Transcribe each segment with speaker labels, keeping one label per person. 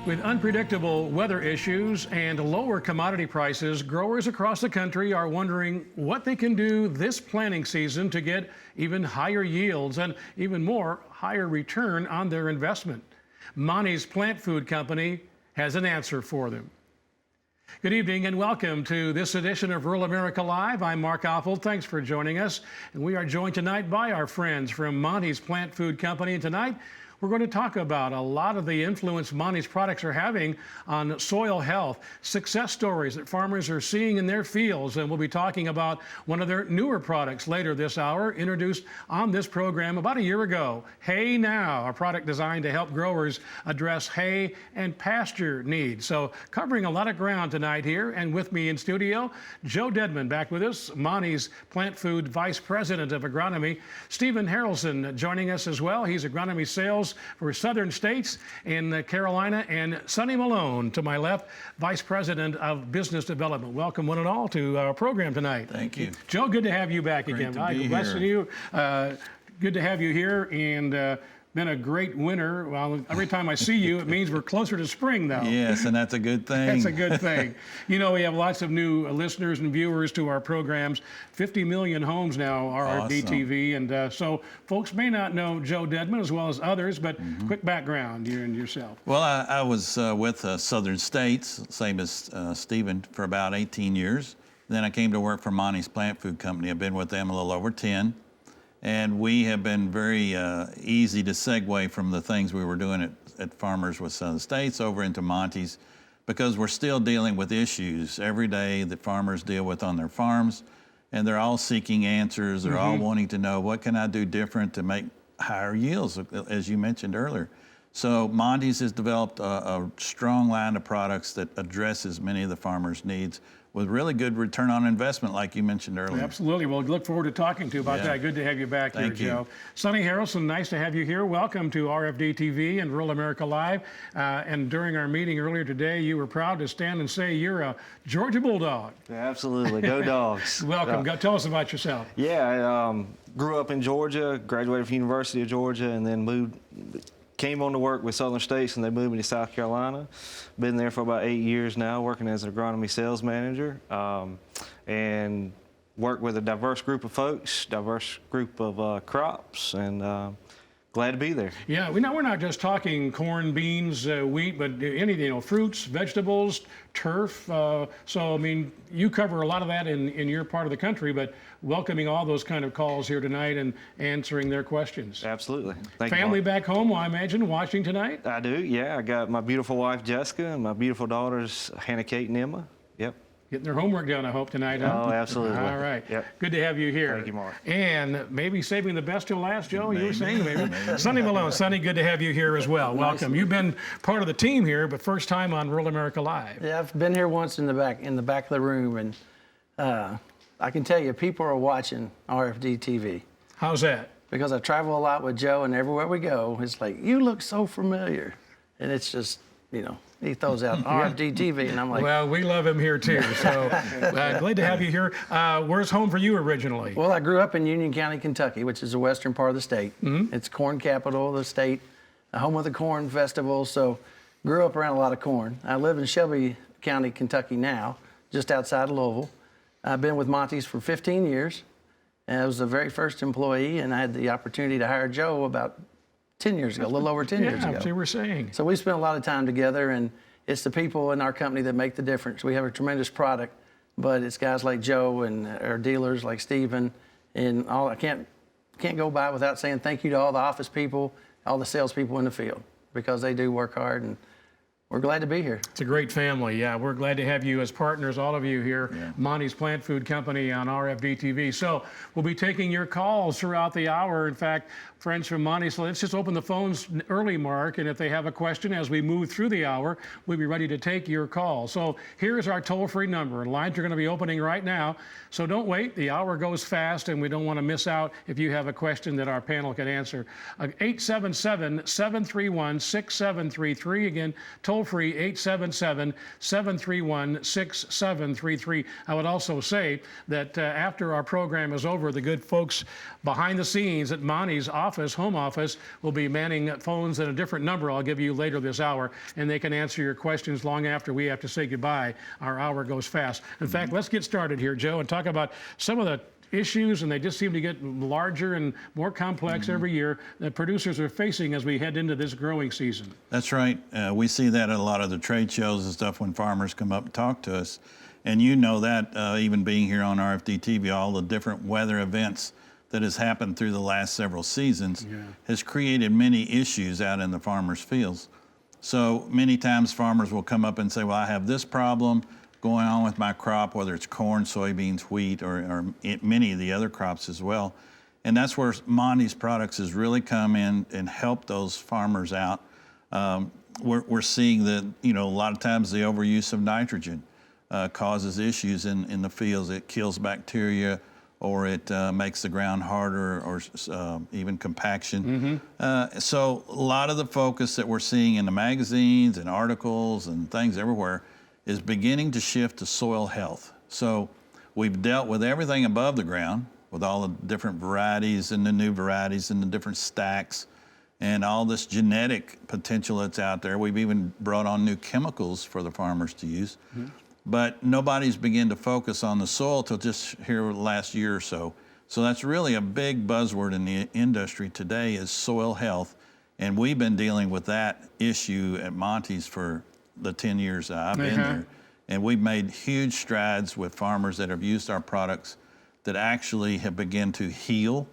Speaker 1: With unpredictable weather issues and lower commodity prices, growers across the country are wondering what they can do this planting season to get even higher yields and even more higher return on their investment. Monty's Plant Food Company has an answer for them. Good evening and welcome to this edition of Rural America Live. I'm Mark Oppold. Thanks for joining us. And we are joined tonight by our friends from Monty's Plant Food Company. And tonight, we're going to talk about a lot of the influence Monty's products are having on soil health, success stories that farmers are seeing in their fields, and we'll be talking about one of their newer products later this hour, introduced on this program about a year ago, Hay Now, a product designed to help growers address hay and pasture needs. So covering a lot of ground tonight here, and with me in studio, Joe Dedman back with us, Monty's Plant Food Vice President of Agronomy, Stephen Harrelson joining us as well. He's Agronomy Sales for Southern States in Carolina, and Sonny Malone to my left, Vice President of Business Development. Welcome one and all to our program tonight.
Speaker 2: Thank you.
Speaker 1: Joe, good to have you back again.
Speaker 2: Great to be
Speaker 1: here. Good to have you here, and been a great winter. Well, every time I see you, it means we're closer to spring, though.
Speaker 2: Yes, and that's a good thing.
Speaker 1: That's a good thing. You know, we have lots of new listeners and viewers to our programs. 50 million homes now, RFD-TV, and so folks may not know Joe Dedman as well as others, but quick background, you and yourself.
Speaker 2: Well, I was with Southern States, same as Stephen, for about 18 years. Then I came to work for Monty's Plant Food Company. I've been with them a little over 10. And we have been very easy to segue from the things we were doing at Farmers with Southern States over into Monty's, because we're still dealing with issues every day that farmers deal with on their farms, and they're all seeking answers. They're all wanting to know, what can I do different to make higher yields, as you mentioned earlier. So Monty's has developed a strong line of products that addresses many of the farmers' needs, with really good return on investment, like you mentioned earlier.
Speaker 1: Absolutely. Well, look forward to talking to you about that. Good to have you back here, Joe. Sonny Harrelson, nice to have you here. Welcome to RFD-TV and Rural America Live. And during our meeting earlier today, you were proud to stand and say you're a Georgia Bulldog.
Speaker 3: Yeah, absolutely. Go Dogs.
Speaker 1: Welcome. Tell us about yourself.
Speaker 3: Yeah, I grew up in Georgia, graduated from University of Georgia, and then came on to work with Southern States, and they moved me to South Carolina. Been there for about 8 years now, working as an agronomy sales manager, and work with a diverse group of folks, diverse group of crops, and glad to be there.
Speaker 1: Yeah, we're not just talking corn, beans, wheat, but anything, fruits, vegetables, turf. So, I mean, you cover a lot of that in your part of the country, but welcoming all those kind of calls here tonight and answering their questions.
Speaker 3: Absolutely. Thank you,
Speaker 1: Family
Speaker 3: Mark.
Speaker 1: Back home, I imagine, watching tonight?
Speaker 3: I do, yeah. I got my beautiful wife, Jessica, and my beautiful daughters, Hannah, Kate, and Emma. Yep.
Speaker 1: Getting their homework done, I hope, tonight, huh?
Speaker 3: Oh, absolutely.
Speaker 1: All right.
Speaker 3: Yep.
Speaker 1: Good to have you here.
Speaker 3: Thank you, Mark.
Speaker 1: And maybe saving the best till last, Joe, you were saying maybe. Sonny Malone. Sonny, good to have you here as well. Welcome. You've been part of the team here, but first time on Rural America Live.
Speaker 4: Yeah, I've been here once in the back of the room, and I can tell you, people are watching RFD-TV.
Speaker 1: How's that?
Speaker 4: Because I travel a lot with Joe, and everywhere we go, it's like, you look so familiar. And it's just, he throws out RFD-TV, and I'm like...
Speaker 1: Well, we love him here, too. So glad to have you here. Where's home for you originally?
Speaker 4: Well, I grew up in Union County, Kentucky, which is the western part of the state. It's corn capital of the state, home of the corn festival, so grew up around a lot of corn. I live in Shelby County, Kentucky now, just outside of Louisville. I've been with Monty's for 15 years. And I was the very first employee, and I had the opportunity to hire Joe about 10 years ago, a little over 10 years ago.
Speaker 1: Yeah, so you were saying.
Speaker 4: So we spent a lot of time together, and it's the people in our company that make the difference. We have a tremendous product, but it's guys like Joe and our dealers like Stephen, and all. I can't go by without saying thank you to all the office people, all the salespeople in the field, because they do work hard, and we're glad to be here.
Speaker 1: It's a great family. Yeah, we're glad to have you as partners, all of you here, Monty's Plant Food Company on RFD-TV. So we'll be taking your calls throughout the hour. In fact, friends from Monty, so let's just open the phones early, Mark, and if they have a question as we move through the hour, we'll be ready to take your call. So here's our toll-free number. Lines are going to be opening right now, so don't wait. The hour goes fast, and we don't want to miss out if you have a question that our panel can answer. 877-731-6733. Again, toll toll-free 877-731-6733. I would also say that after our program is over, the good folks behind the scenes at Monty's office, home office, will be manning phones at a different number I'll give you later this hour, and they can answer your questions long after we have to say goodbye. Our hour goes fast. In fact, let's get started here, Joe, and talk about some of the issues, and they just seem to get larger and more complex every year, that producers are facing as we head into this growing season.
Speaker 2: That's right. We see that at a lot of the trade shows and stuff when farmers come up and talk to us. And you know that, even being here on RFD-TV, all the different weather events that has happened through the last several seasons has created many issues out in the farmers' fields. So many times farmers will come up and say, well, I have this problem going on with my crop, whether it's corn, soybeans, wheat, or many of the other crops as well. And that's where Monty's products has really come in and helped those farmers out. We're seeing that, a lot of times the overuse of nitrogen causes issues in the fields. It kills bacteria, or it makes the ground harder, or even compaction. So a lot of the focus that we're seeing in the magazines and articles and things everywhere is beginning to shift to soil health. So we've dealt with everything above the ground, with all the different varieties and the new varieties and the different stacks and all this genetic potential that's out there. We've even brought on new chemicals for the farmers to use. But nobody's begun to focus on the soil till just here last year or so. So that's really a big buzzword in the industry today, is soil health. And we've been dealing with that issue at Monty's for the 10 years that I've been there. And we've made huge strides with farmers that have used our products that actually have begun to heal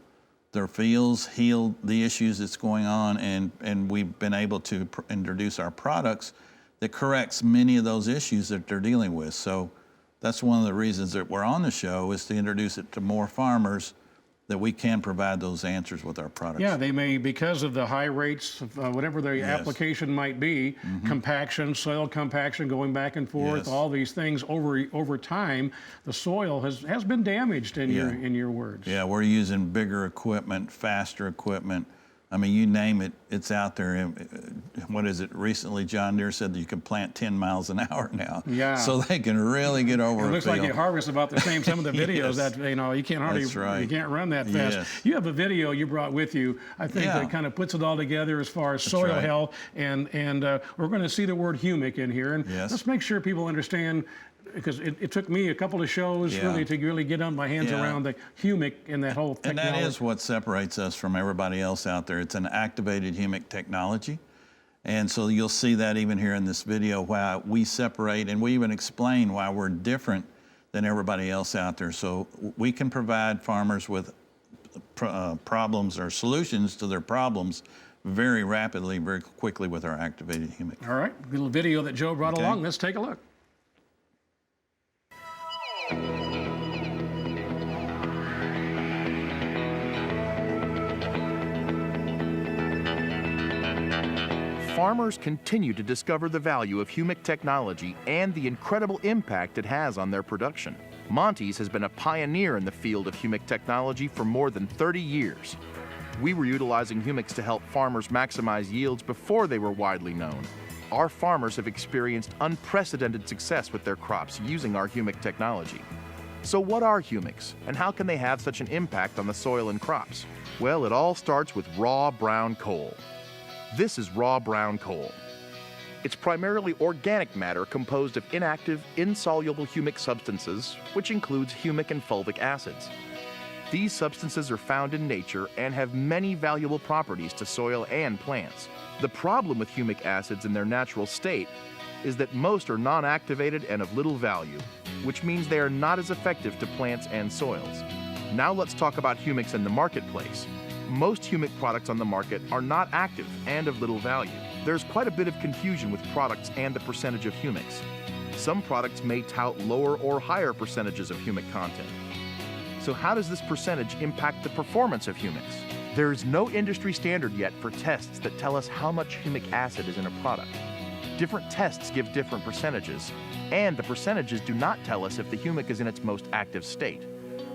Speaker 2: their fields, heal the issues that's going on, and we've been able to introduce our products that corrects many of those issues that they're dealing with. So that's one of the reasons that we're on the show, is to introduce it to more farmers, that we can provide those answers with our products.
Speaker 1: Yeah, they may, because of the high rates of whatever the application might be, compaction, soil compaction, going back and forth, all these things over time, the soil has been damaged in your words.
Speaker 2: Yeah, we're using bigger equipment, faster equipment. I mean, you name it, it's out there. What is it? Recently, John Deere said that you can plant 10 miles an hour now. Yeah. So they can really get over
Speaker 1: it looks like you harvest about the same. Some of the videos that, you can't hardly, you can't run that fast. You have a video you brought with you, I think, that kind of puts it all together as far as soil health. And we're going to see the word humic in here. And let's make sure people understand, because it took me a couple of shows really to really get on my hands around the humic and that whole technology.
Speaker 2: And that is what separates us from everybody else out there. It's an activated humic technology. And so you'll see that even here in this video, why we separate, and we even explain why we're different than everybody else out there. So we can provide farmers with problems or solutions to their problems very rapidly, very quickly with our activated humic.
Speaker 1: All right, a little video that Joe brought along. Let's take a look.
Speaker 5: Farmers continue to discover the value of humic technology and the incredible impact it has on their production. Monty's has been a pioneer in the field of humic technology for more than 30 years. We were utilizing humics to help farmers maximize yields before they were widely known. Our farmers have experienced unprecedented success with their crops using our humic technology. So what are humics, and how can they have such an impact on the soil and crops? Well, it all starts with raw brown coal. This is raw brown coal. It's primarily organic matter composed of inactive, insoluble humic substances, which includes humic and fulvic acids. These substances are found in nature and have many valuable properties to soil and plants. The problem with humic acids in their natural state is that most are non-activated and of little value, which means they are not as effective to plants and soils. Now let's talk about humics in the marketplace. Most humic products on the market are not active and of little value. There's quite a bit of confusion with products and the percentage of humics. Some products may tout lower or higher percentages of humic content. So how does this percentage impact the performance of humics? There is no industry standard yet for tests that tell us how much humic acid is in a product. Different tests give different percentages, and the percentages do not tell us if the humic is in its most active state.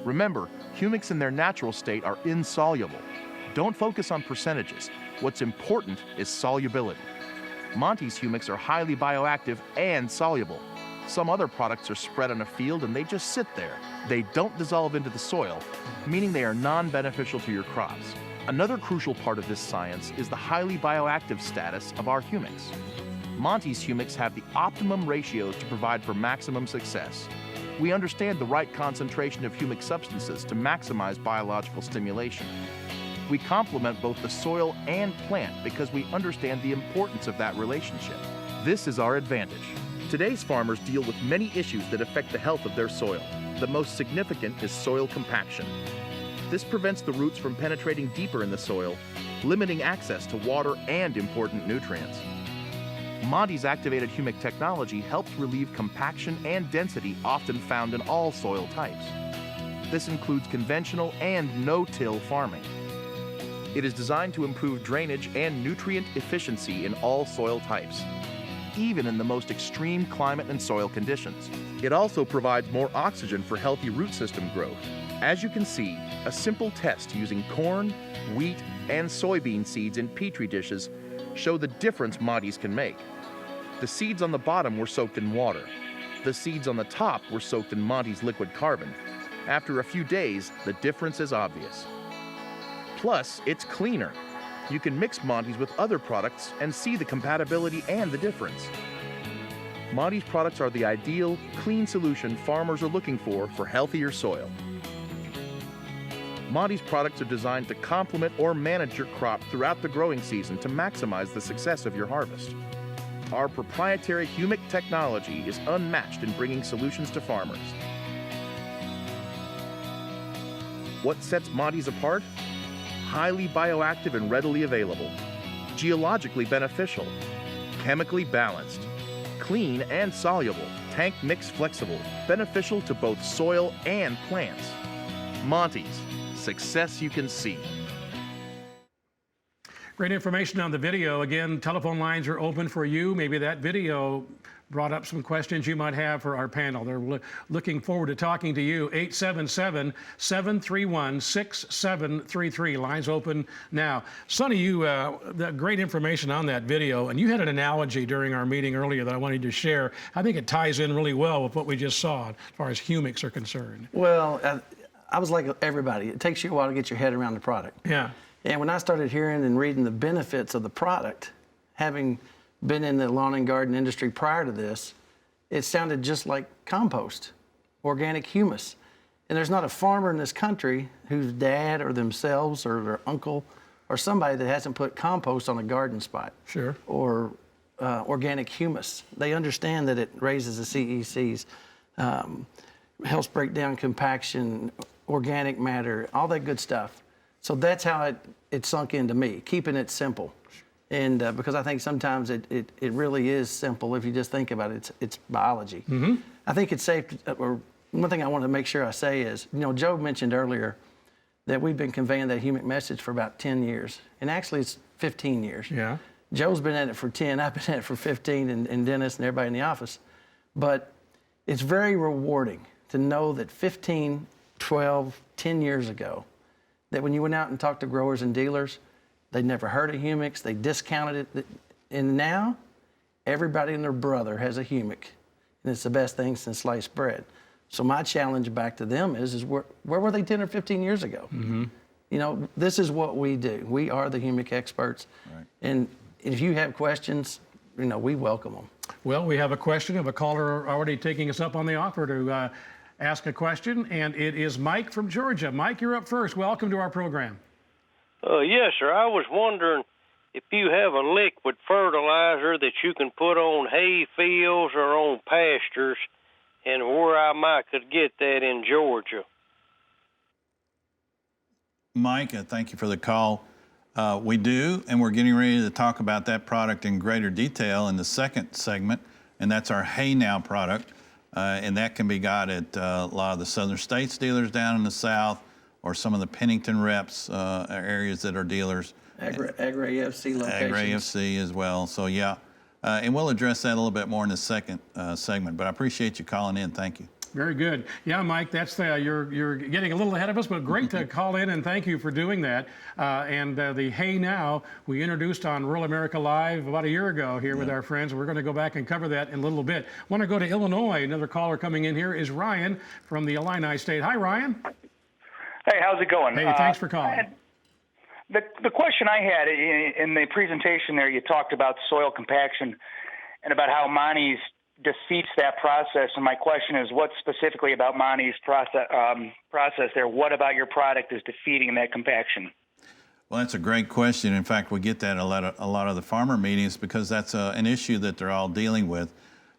Speaker 5: Remember, humics in their natural state are insoluble. Don't focus on percentages. What's important is solubility. Monty's humics are highly bioactive and soluble. Some other products are spread on a field and they just sit there. They don't dissolve into the soil, meaning they are non-beneficial to your crops. Another crucial part of this science is the highly bioactive status of our humics. Monty's humics have the optimum ratios to provide for maximum success. We understand the right concentration of humic substances to maximize biological stimulation. We complement both the soil and plant because we understand the importance of that relationship. This is our advantage. Today's farmers deal with many issues that affect the health of their soil. The most significant is soil compaction. This prevents the roots from penetrating deeper in the soil, limiting access to water and important nutrients. Monty's activated humic technology helps relieve compaction and density often found in all soil types. This includes conventional and no-till farming. It is designed to improve drainage and nutrient efficiency in all soil types, even in the most extreme climate and soil conditions. It also provides more oxygen for healthy root system growth. As you can see, a simple test using corn, wheat, and soybean seeds in Petri dishes show the difference Monty's can make. The seeds on the bottom were soaked in water. The seeds on the top were soaked in Monty's liquid carbon. After a few days, the difference is obvious. Plus, it's cleaner. You can mix Monty's with other products and see the compatibility and the difference. Monty's products are the ideal, clean solution farmers are looking for healthier soil. Monty's products are designed to complement or manage your crop throughout the growing season to maximize the success of your harvest. Our proprietary humic technology is unmatched in bringing solutions to farmers. What sets Monty's apart? Highly bioactive and readily available, geologically beneficial, chemically balanced, clean and soluble, tank mix flexible, beneficial to both soil and plants. Monty's, success you can see.
Speaker 1: Great information on the video. Again, telephone lines are open for you. Maybe that video brought up some questions you might have for our panel. They're looking forward to talking to you. 877-731-6733. Lines open now. Sonny, you great information on that video, and you had an analogy during our meeting earlier that I wanted to share. I think it ties in really well with what we just saw as far as humics are concerned.
Speaker 4: Well, I was like everybody. It takes you a while to get your head around the product.
Speaker 1: Yeah.
Speaker 4: And when I started hearing and reading the benefits of the product, having been in the lawn and garden industry prior to this, it sounded just like compost, organic humus. And there's not a farmer in this country whose dad or themselves or their uncle or somebody that hasn't put compost on a garden spot.
Speaker 1: Sure.
Speaker 4: Or organic humus. They understand that it raises the CECs, helps break down compaction, organic matter, all that good stuff. So that's how it sunk into me, keeping it simple. And because I think sometimes it really is simple if you just think about it. It's biology. Mm-hmm. I think it's safe, or one thing I want to make sure I say is, you know, Joe mentioned earlier that we've been conveying that humic message for about 10 years. And actually it's 15 years.
Speaker 1: Yeah.
Speaker 4: Joe's been at it for 10, I've been at it for 15, and Dennis and everybody in the office. But it's very rewarding to know that 15, 12, 10 years ago, that when you went out and talked to growers and dealers, they'd never heard of humics, they discounted it. And now, everybody and their brother has a humic, and it's the best thing since sliced bread. So my challenge back to them is where were they 10 or 15 years ago? Mm-hmm. You know, this is what we do. We are the humic experts. Right. And if you have questions, you know, we welcome them.
Speaker 1: Well, we have a question of a caller already taking us up on the offer to ask a question, and it is Mike from Georgia. Mike, you're up first. Welcome to our program.
Speaker 6: Yes, sir. I was wondering if you have a liquid fertilizer that you can put on hay fields or on pastures, and where I might could get that in Georgia.
Speaker 2: Mike, thank you for the call. We do, and we're getting ready to talk about that product in greater detail in the second segment, and that's our Hay Now product. And that can be got at a lot of the Southern States dealers down in the South, or some of the Pennington reps areas that are dealers.
Speaker 4: Agri-FC locations.
Speaker 2: Agri-FC as well. So yeah, and we'll address that a little bit more in the second segment. But I appreciate you calling in. Thank you.
Speaker 1: Very good. Yeah, Mike, that's you're getting a little ahead of us, but great to call in and thank you for doing that. The Hey Now we introduced on Rural America Live about a year ago here with our friends. We're going to go back and cover that in a little bit. Want to go to Illinois. Another caller coming in here is Ryan from the Illini State. Hi, Ryan.
Speaker 7: Hey, how's it going?
Speaker 1: Hey, thanks for calling.
Speaker 7: The question I had in the presentation there, you talked about soil compaction and about how Monty's defeats that process. And my question is, what specifically about Monty's process there? What about your product is defeating that compaction?
Speaker 2: Well, that's a great question. In fact, we get that a lot of the farmer meetings because that's an issue that they're all dealing with.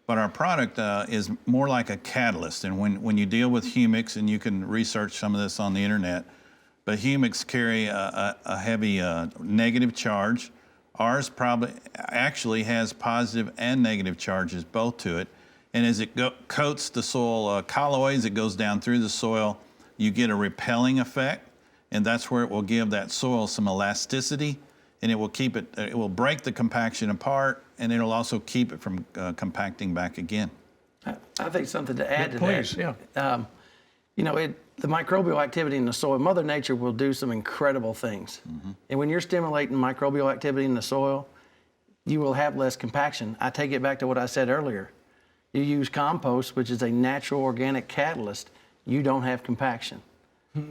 Speaker 2: But our product is more like a catalyst. And when you deal with humics, and you can research some of this on the internet, but humics carry a heavy negative charge. Ours actually has positive and negative charges both to it. And as it coats the soil colloids, it goes down through the soil, you get a repelling effect, and that's where it will give that soil some elasticity, and it will break the compaction apart, and it'll also keep it from compacting back again.
Speaker 4: I think something to add to
Speaker 1: please,
Speaker 4: that.
Speaker 1: yeah.
Speaker 4: The microbial activity in the soil, Mother Nature will do some incredible things. And when you're stimulating microbial activity in the soil, you will have less compaction. I take it back to what I said earlier. You use compost, which is a natural organic catalyst, you don't have compaction.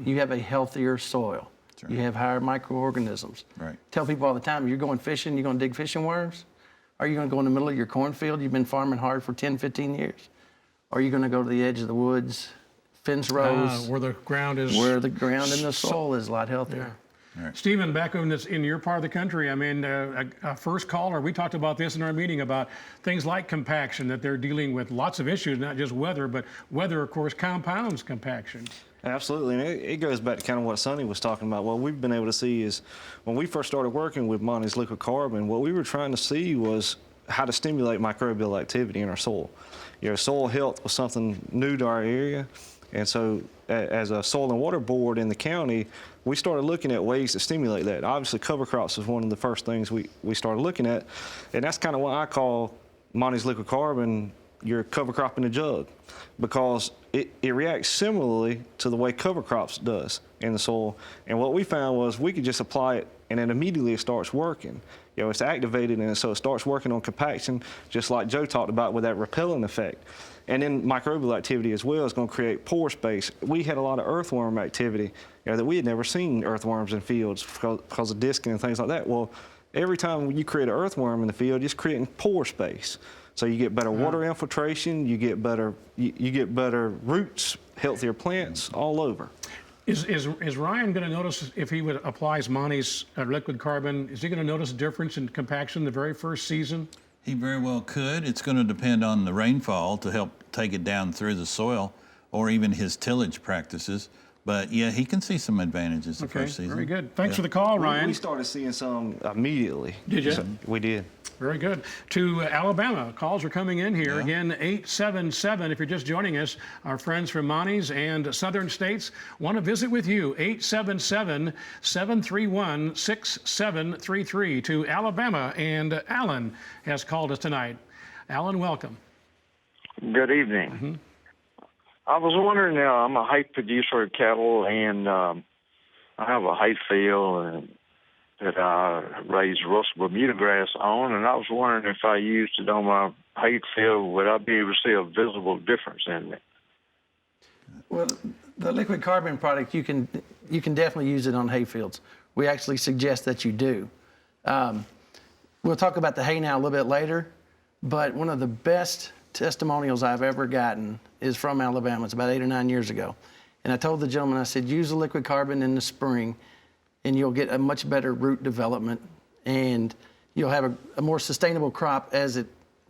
Speaker 4: You have a healthier soil.
Speaker 2: Right.
Speaker 4: You have higher microorganisms.
Speaker 2: Right.
Speaker 4: Tell people all the time, you're going fishing, you're going to dig fishing worms? Are you going to go in the middle of your cornfield? You've been farming hard for 10, 15 years. Or are you going to go to the edge of the woods, fence rows,
Speaker 1: Where the ground is.
Speaker 4: where the ground and the soil is a lot healthier.
Speaker 1: Yeah. Right. Stephen, back in your part of the country, I mean, a first caller, we talked about this in our meeting about things like compaction, that they're dealing with lots of issues, not just weather, but weather, of course, compounds compaction.
Speaker 3: Absolutely, and it goes back to kind of what Sonny was talking about. What we've been able to see is when we first started working with Monty's liquid carbon, what we were trying to see was how to stimulate microbial activity in our soil. Soil health was something new to our area, and so as a soil and water board in the county, we started looking at ways to stimulate that. Obviously, cover crops was one of the first things we started looking at, and that's kind of what I call Monty's liquid carbon your cover crop in a jug, because it reacts similarly to the way cover crops does in the soil. And what we found was we could just apply it and then immediately it starts working. It's activated, and so it starts working on compaction, just like Joe talked about with that repelling effect. And then microbial activity as well is going to create pore space. We had a lot of earthworm activity that we had never seen earthworms in fields because of disking and things like that. Well, every time you create an earthworm in the field, it's creating pore space. So you get better water infiltration, you get better roots, healthier plants all over.
Speaker 1: Is Ryan going to notice, if he applies Monty's liquid carbon, is he going to notice a difference in compaction the very first season?
Speaker 2: He very well could. It's going to depend on the rainfall to help take it down through the soil, or even his tillage practices. But yeah, he can see some advantages the first season.
Speaker 1: Very good. Thanks for the call, Ryan.
Speaker 3: We started seeing some immediately.
Speaker 1: Did you?
Speaker 3: So we did.
Speaker 1: Very good. To Alabama, calls are coming in here. Again, 877, if you're just joining us, our friends from Monty's and Southern States want to visit with you. 877-731-6733 to Alabama. And Alan has called us tonight. Alan, welcome.
Speaker 8: Good evening. I was wondering, I'm a height producer of cattle, and I have a height field that I raise Russell Bermuda grass on, and I was wondering if I used it on my height field, would I be able to see a visible difference in it?
Speaker 4: Well, the liquid carbon product, you can definitely use it on hay fields. We actually suggest that you do. We'll talk about the hay now a little bit later, but one of the best testimonials I've ever gotten is from Alabama. It's about 8 or 9 years ago. And I told the gentleman, I said, use the liquid carbon in the spring and you'll get a much better root development, and you'll have a more sustainable crop as it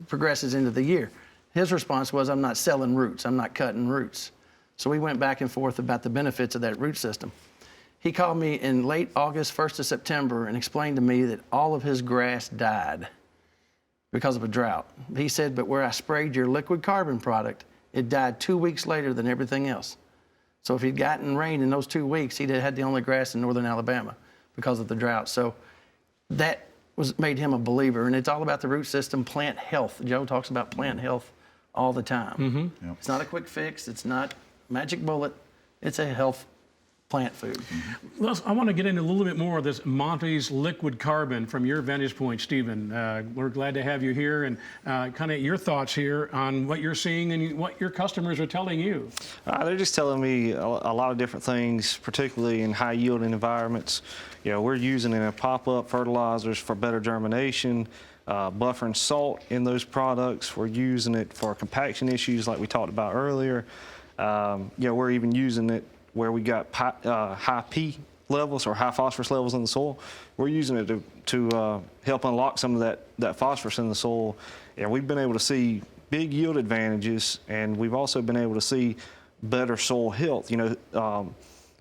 Speaker 4: progresses into the year. His response was, I'm not selling roots, I'm not cutting roots. So we went back and forth about the benefits of that root system. He called me in late August, 1st of September, and explained to me that all of his grass died because of a drought. He said, but where I sprayed your liquid carbon product, it died 2 weeks later than everything else. So if he'd gotten rain in those 2 weeks, he'd have had the only grass in northern Alabama because of the drought. So that made him a believer, and it's all about the root system, plant health. Joe talks about plant health all the time.
Speaker 2: Yep.
Speaker 4: It's not a quick fix. It's not magic bullet. It's a health plant food.
Speaker 1: I want to get into a little bit more of this Monty's liquid carbon from your vantage point, Stephen. We're glad to have you here, and kind of your thoughts here on what you're seeing and what your customers are telling you.
Speaker 3: They're just telling me a lot of different things, particularly in high yielding environments. You know, we're using it in pop-up fertilizers for better germination, buffering salt in those products. We're using it for compaction issues like we talked about earlier. You know, we're even using it where we got high P levels or high phosphorus levels in the soil. We're using it to help unlock some of that phosphorus in the soil. And we've been able to see big yield advantages, and we've also been able to see better soil health. You know,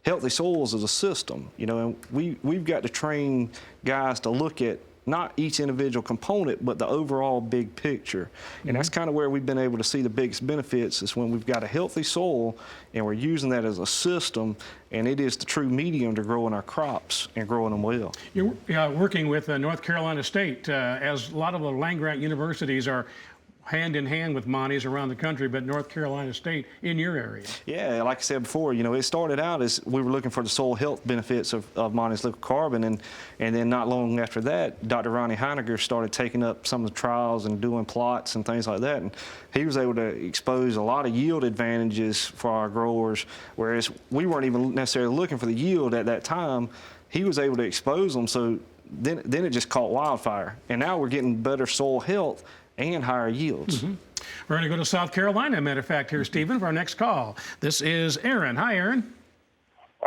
Speaker 3: healthy soils is a system, you know, and we've got to train guys to look at not each individual component, but the overall big picture. And that's kind of where we've been able to see the biggest benefits, is when we've got a healthy soil and we're using that as a system, and it is the true medium to growing our crops and growing them well.
Speaker 1: You're working with North Carolina State, as a lot of the land-grant universities are hand in hand with Monty's around the country, but North Carolina State in your area.
Speaker 3: Yeah, like I said before, you know, it started out as we were looking for the soil health benefits of Monty's liquid carbon, and then not long after that, Dr. Ronnie Heiniger started taking up some of the trials and doing plots and things like that, and he was able to expose a lot of yield advantages for our growers, whereas we weren't even necessarily looking for the yield at that time. He was able to expose them, so then it just caught wildfire, and now we're getting better soil health and higher yields.
Speaker 1: We're going to go to South Carolina, matter of fact, here, Stephen, for our next call. This is Aaron. Hi, Aaron.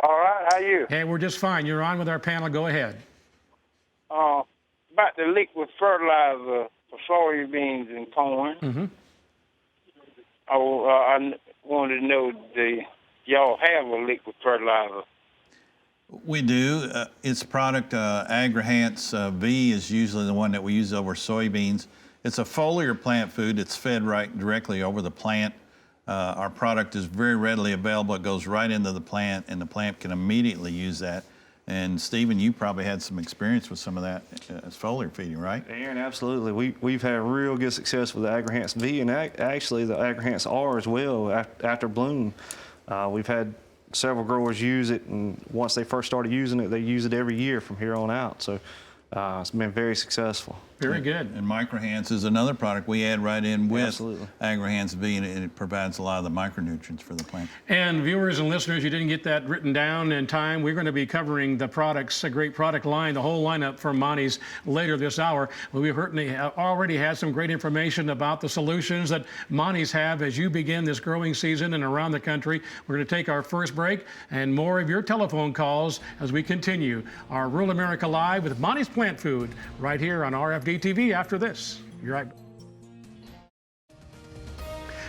Speaker 9: All right, how you?
Speaker 1: Hey, we're just fine. You're on with our panel. Go ahead.
Speaker 9: About the liquid fertilizer for soybeans and corn. I wanted to know, y'all have a liquid fertilizer?
Speaker 2: We do. Its product, AgriHance V, is usually the one that we use over soybeans. It's a foliar plant food. It's fed directly over the plant. Our product is very readily available. It goes right into the plant, and the plant can immediately use that. And Stephen, you probably had some experience with some of that as foliar feeding, right?
Speaker 3: Aaron, absolutely. We've had real good success with the AgriHance V, and actually the AgriHance R as well after bloom. We've had several growers use it, and once they first started using it, they use it every year from here on out. So it's been very successful.
Speaker 1: Very good.
Speaker 2: And MicroHance is another product we add right in with
Speaker 3: Absolutely.
Speaker 2: AgriHance V, and it provides a lot of the micronutrients for the plant.
Speaker 1: And viewers and listeners, you didn't get that written down in time. We're going to be covering the products, a great product line, the whole lineup from Monty's later this hour. We've already had some great information about the solutions that Monty's have as you begin this growing season and around the country. We're going to take our first break and more of your telephone calls as we continue our Rural America Live with Monty's Plant Food right here on RFD-TV after this. You're right.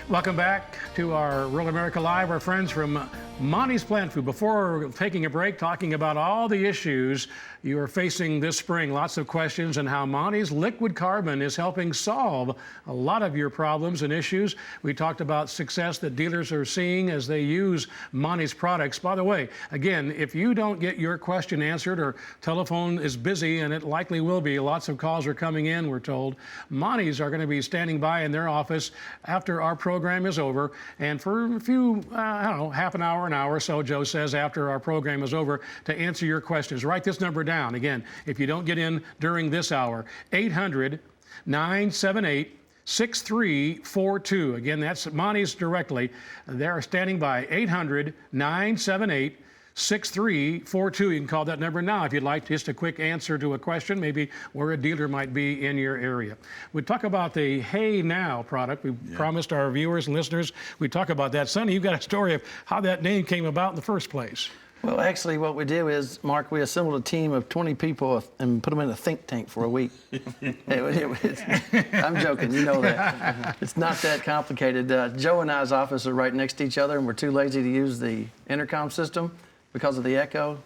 Speaker 1: Welcome back to our Rural America Live, our friends from Monty's Plant Food. Before taking a break, talking about all the issues you are facing this spring, lots of questions, and how Monty's liquid carbon is helping solve a lot of your problems and issues. We talked about success that dealers are seeing as they use Monty's products. By the way, again, if you don't get your question answered or telephone is busy, and it likely will be, lots of calls are coming in, we're told, Monty's are going to be standing by in their office after our program is over, and for a few, I don't know, half an hour or so, Joe says, after our program is over, to answer your questions. Write this number down. Again, if you don't get in during this hour, 800-978-6342. Again, that's Monty's directly. They're standing by, 800-978-6342. You can call that number now if you'd like just a quick answer to a question, maybe where a dealer might be in your area. We talk about the Hey Now product. We promised our viewers and listeners we'd talk about that. Sonny, you've got a story of how that name came about in the first place.
Speaker 4: Well, actually, what we did is, Mark, we assembled a team of 20 people and put them in a think tank for a week. I'm joking, you know that. It's not that complicated. Joe and I's office are right next to each other, and we're too lazy to use the intercom system because of the echo.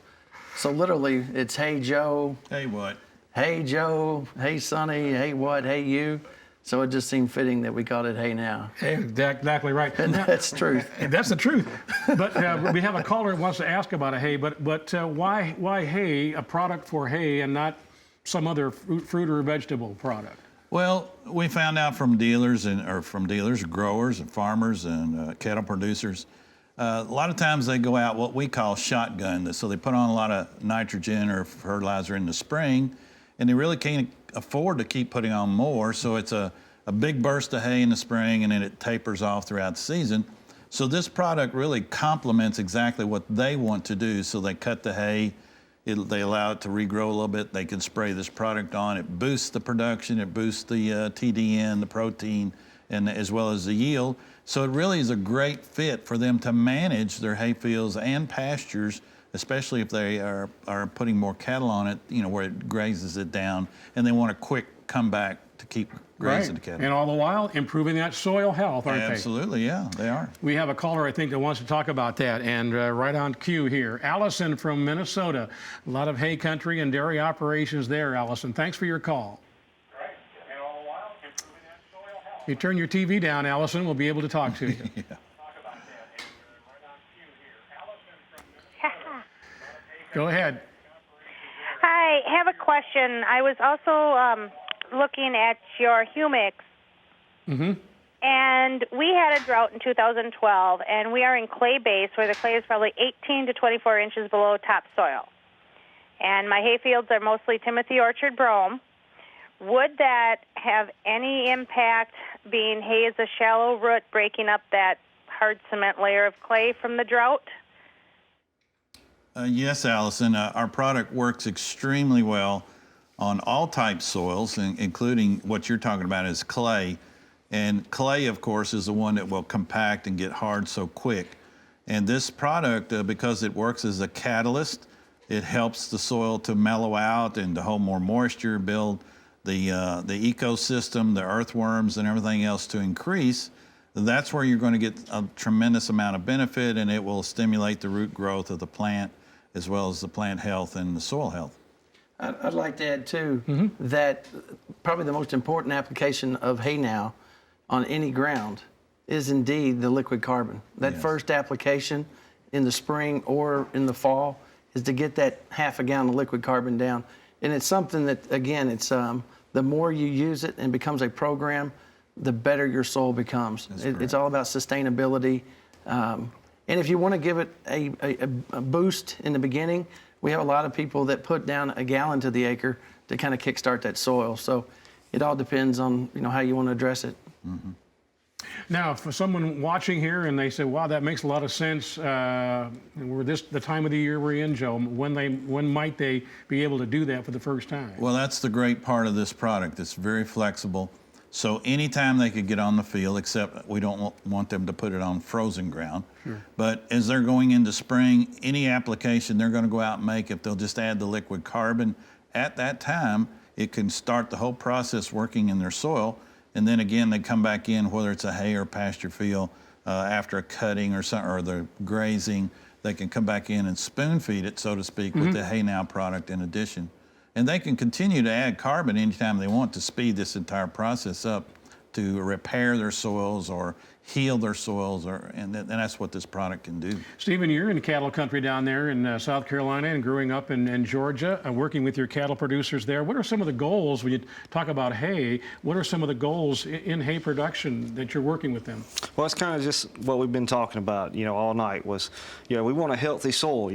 Speaker 4: So literally, it's Hey Joe.
Speaker 2: Hey what?
Speaker 4: Hey Joe. Hey Sonny. Hey what? Hey you. So it just seemed fitting that we called it Hey Now.
Speaker 1: Exactly right.
Speaker 4: And that's truth.
Speaker 1: That's the truth. But we have a caller who wants to ask about a hay, but why hay, a product for hay, and not some other fruit or vegetable product?
Speaker 2: Well, we found out from dealers growers and farmers and cattle producers. A lot of times they go out what we call shotgun. So they put on a lot of nitrogen or fertilizer in the spring, and they really can't afford to keep putting on more. So it's a big burst of hay in the spring, and then it tapers off throughout the season. So this product really complements exactly what they want to do. So they cut the hay, they allow it to regrow a little bit. They can spray this product on. It boosts the production, it boosts the TDN, the protein, and as well as the yield. So it really is a great fit for them to manage their hay fields and pastures, especially if they are putting more cattle on it, where it grazes it down, and they want a quick comeback to keep grazing the cattle.
Speaker 1: And all the while improving that soil health, aren't they?
Speaker 2: Absolutely, yeah, they are.
Speaker 1: We have a caller, I think, that wants to talk about that, and right on cue here. Allison from Minnesota. A lot of hay country and dairy operations there, Allison. Thanks for your call.
Speaker 10: And all the while improving that soil health.
Speaker 1: You turn your TV down, Allison, we'll be able to talk to you.
Speaker 2: Yeah.
Speaker 1: Go ahead.
Speaker 11: Hi, I have a question. I was also looking at your Humic, and we had a drought in 2012, and we are in clay base where the clay is probably 18 to 24 inches below topsoil. And my hay fields are mostly Timothy Orchard brome. Would that have any impact, being hay is a shallow root, breaking up that hard cement layer of clay from the drought?
Speaker 2: Yes, Allison. Our product works extremely well on all type soils, including what you're talking about is clay. And clay, of course, is the one that will compact and get hard so quick. And this product, because it works as a catalyst, it helps the soil to mellow out and to hold more moisture, build the ecosystem, the earthworms, and everything else to increase. That's where you're going to get a tremendous amount of benefit, and it will stimulate the root growth of the plant as well as the plant health and the soil health.
Speaker 4: I'd like to add, too, that probably the most important application of hay now on any ground is indeed the liquid carbon. That first application in the spring or in the fall is to get that half a gallon of liquid carbon down. And it's something that, again, it's the more you use it and becomes a program, the better your soil becomes. It's all about sustainability. And if you want to give it a boost in the beginning, we have a lot of people that put down a gallon to the acre to kind of kickstart that soil. So it all depends on how you want to address it.
Speaker 1: Now, for someone watching here and they say, wow, that makes a lot of sense, we're the time of the year we're in, Joe, when might they be able to do that for the first time?
Speaker 2: Well, that's the great part of this product. It's very flexible. So anytime they could get on the field, except we don't want them to put it on frozen ground. Sure. But as they're going into spring, any application they're going to go out and make, if they'll just add the liquid carbon at that time, it can start the whole process working in their soil. And then again, they come back in, whether it's a hay or pasture field, after a cutting or the grazing, they can come back in and spoon feed it, so to speak, with the Hay Now product in addition. And they can continue to add carbon anytime they want to speed this entire process up to repair their soils or heal their soils, and that's what this product can do.
Speaker 1: Stephen, you're in cattle country down there in South Carolina and growing up in Georgia, working with your cattle producers there. What are some of the goals when you talk about hay? What are some of the goals in hay production that you're working with them?
Speaker 3: Well, it's kind of just what we've been talking about, all night was, we want a healthy soil,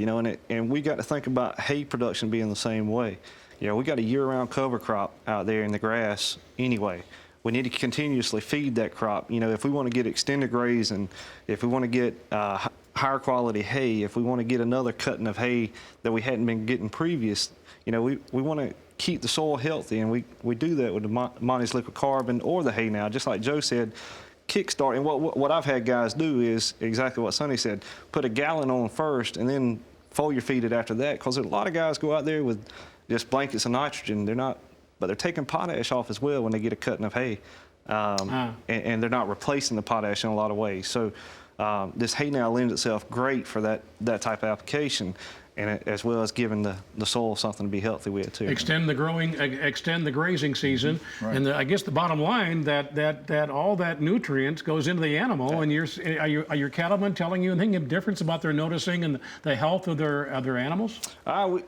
Speaker 3: and we got to think about hay production being the same way. We got a year-round cover crop out there in the grass anyway. We need to continuously feed that crop. If we want to get extended grazing, if we want to get higher quality hay, if we want to get another cutting of hay that we hadn't been getting previous, we want to keep the soil healthy, and we do that with the Monty's liquid carbon or the Hay Now. Just like Joe said, kickstart. And what I've had guys do is exactly what Sonny said: put a gallon on first, and then foliar feed it after that. Because a lot of guys go out there with just blankets of nitrogen. But they're taking potash off as well when they get a cutting of hay, and they're not replacing the potash in a lot of ways. So this Hay Now lends itself great for that type of application. and as well as giving the soil something to be healthy with too.
Speaker 1: Extend the grazing season,
Speaker 2: Right.
Speaker 1: and I guess the bottom line that all that nutrient goes into the animal. And are your cattlemen telling you anything difference about their noticing and the health of their animals?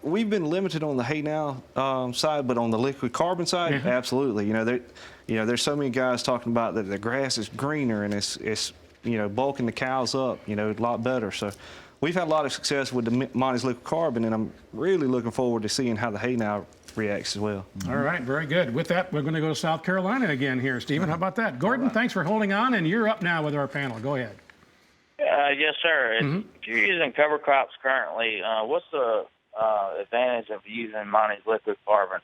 Speaker 3: We've been limited on the hay now side, but on the liquid carbon side, absolutely. There's so many guys talking about that the grass is greener and it's bulking the cows up, a lot better. So we've had a lot of success with the Monty's liquid carbon, and I'm really looking forward to seeing how the hay now reacts as well.
Speaker 1: All right, very good. With that, we're going to go to South Carolina again here, Stephen. How about that? Gordon, thanks for holding on, and you're up now with our panel. Go ahead.
Speaker 12: Yes, sir. If you're using cover crops currently, what's the advantage of using Monty's liquid carbon?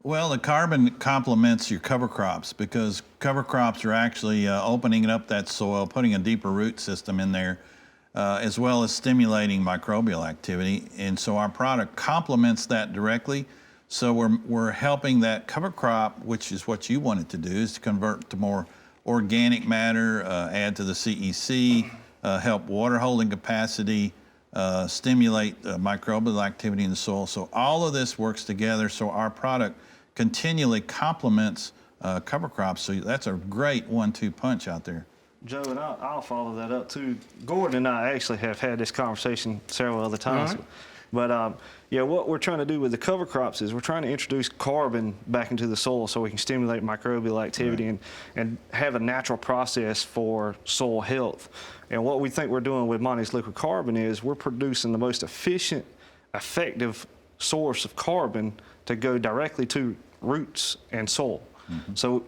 Speaker 2: Well, the carbon complements your cover crops because cover crops are actually opening up that soil, putting a deeper root system in there, as well as stimulating microbial activity. And so our product complements that directly. So we're helping that cover crop, which is what you want it to do, is to convert to more organic matter, add to the CEC, help water holding capacity, stimulate microbial activity in the soil. So all of this works together. So our product continually complements cover crops. So that's a great 1-2 punch out there.
Speaker 3: Joe, and I'll follow that up too. Gordon and I actually have had this conversation several other times.
Speaker 1: All right.
Speaker 3: But what we're trying to do with the cover crops is we're trying to introduce carbon back into the soil so we can stimulate microbial activity and have a natural process for soil health. And what we think we're doing with Monty's liquid carbon is we're producing the most efficient, effective source of carbon to go directly to roots and soil. So